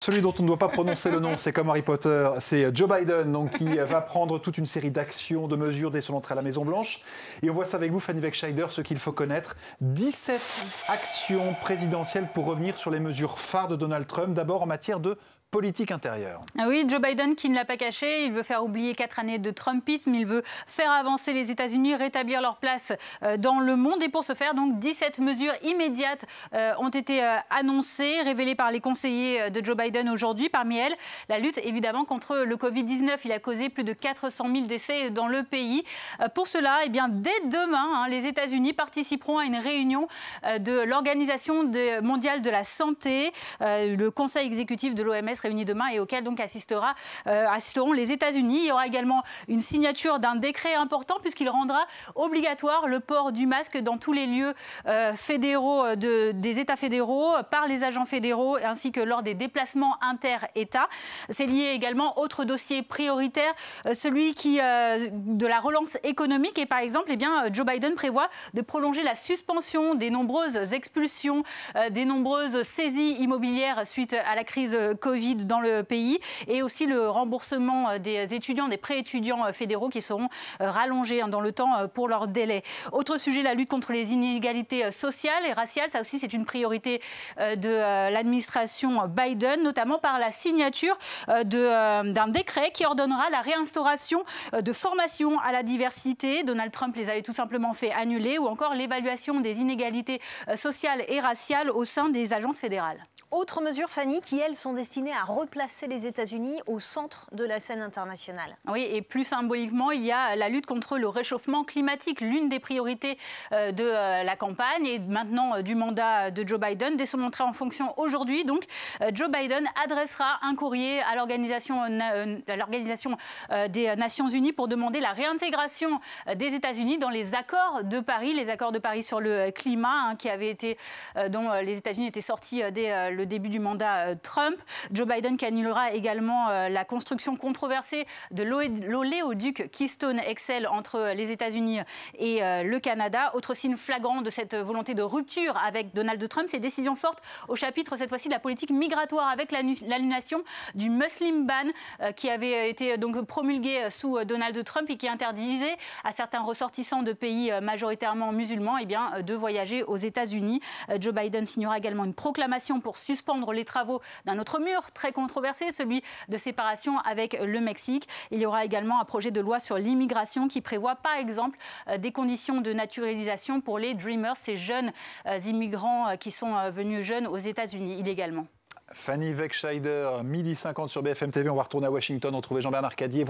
Celui dont on ne doit pas prononcer le nom, c'est comme Harry Potter, c'est Joe Biden, donc, qui va prendre toute une série d'actions, de mesures dès son entrée à la Maison-Blanche. Et on voit ça avec vous, Fanny Wegscheider, ce qu'il faut connaître. 17 actions présidentielles pour revenir sur les mesures phares de Donald Trump, d'abord en matière de politique intérieure. Ah oui, Joe Biden qui ne l'a pas caché, il veut faire oublier 4 années de Trumpisme, il veut faire avancer les États-Unis, rétablir leur place dans le monde. Et pour ce faire, donc 17 mesures immédiates ont été annoncées, révélées par les conseillers de Joe Biden aujourd'hui. Parmi elles, la lutte évidemment contre le Covid-19. Il a causé plus de 400 000 décès dans le pays. Pour cela, eh bien, dès demain, les États-Unis participeront à une réunion de l'Organisation mondiale de la santé, le conseil exécutif de l'OMS réuni demain et auquel donc assisteront les États-Unis. Il y aura également une signature d'un décret important puisqu'il rendra obligatoire le port du masque dans tous les lieux fédéraux des États fédéraux par les agents fédéraux ainsi que lors des déplacements inter-États. C'est lié également autre dossier prioritaire, celui de la relance économique. Et par exemple, Joe Biden prévoit de prolonger la suspension des nombreuses expulsions, des nombreuses saisies immobilières suite à la crise Covid dans le pays et aussi le remboursement des étudiants, des pré-étudiants fédéraux qui seront rallongés dans le temps pour leur délai. Autre sujet, la lutte contre les inégalités sociales et raciales. Ça aussi, c'est une priorité de l'administration Biden, notamment par la signature d'un décret qui ordonnera la réinstauration de formations à la diversité. Donald Trump les avait tout simplement fait annuler, ou encore l'évaluation des inégalités sociales et raciales au sein des agences fédérales. Autres mesures, Fanny, qui elles sont destinées à replacer les États-Unis au centre de la scène internationale. Oui, et plus symboliquement, il y a la lutte contre le réchauffement climatique, l'une des priorités de la campagne et maintenant du mandat de Joe Biden. Dès son entrée en fonction aujourd'hui, donc, Joe Biden adressera un courrier à l'Organisation des Nations Unies pour demander la réintégration des États-Unis dans les accords de Paris sur le climat, dont les États-Unis étaient sortis dès le début du mandat Trump. Joe Biden qui annulera également la construction controversée de l'oléoduc Keystone XL entre les États-Unis et le Canada. Autre signe flagrant de cette volonté de rupture avec Donald Trump, ces décisions fortes au chapitre cette fois-ci de la politique migratoire avec l'annulation du Muslim ban qui avait été donc promulgué sous Donald Trump et qui interdisait à certains ressortissants de pays majoritairement musulmans de voyager aux États-Unis. Joe Biden signera également une proclamation pour suspendre les travaux d'un autre mur très controversé, celui de séparation avec le Mexique. Il y aura également un projet de loi sur l'immigration qui prévoit par exemple des conditions de naturalisation pour les Dreamers, ces jeunes immigrants qui sont venus jeunes aux États-Unis illégalement. Fanny Wegscheider, 12h50 sur BFM TV. On va retourner à Washington, retrouver Jean-Bernard Cadier.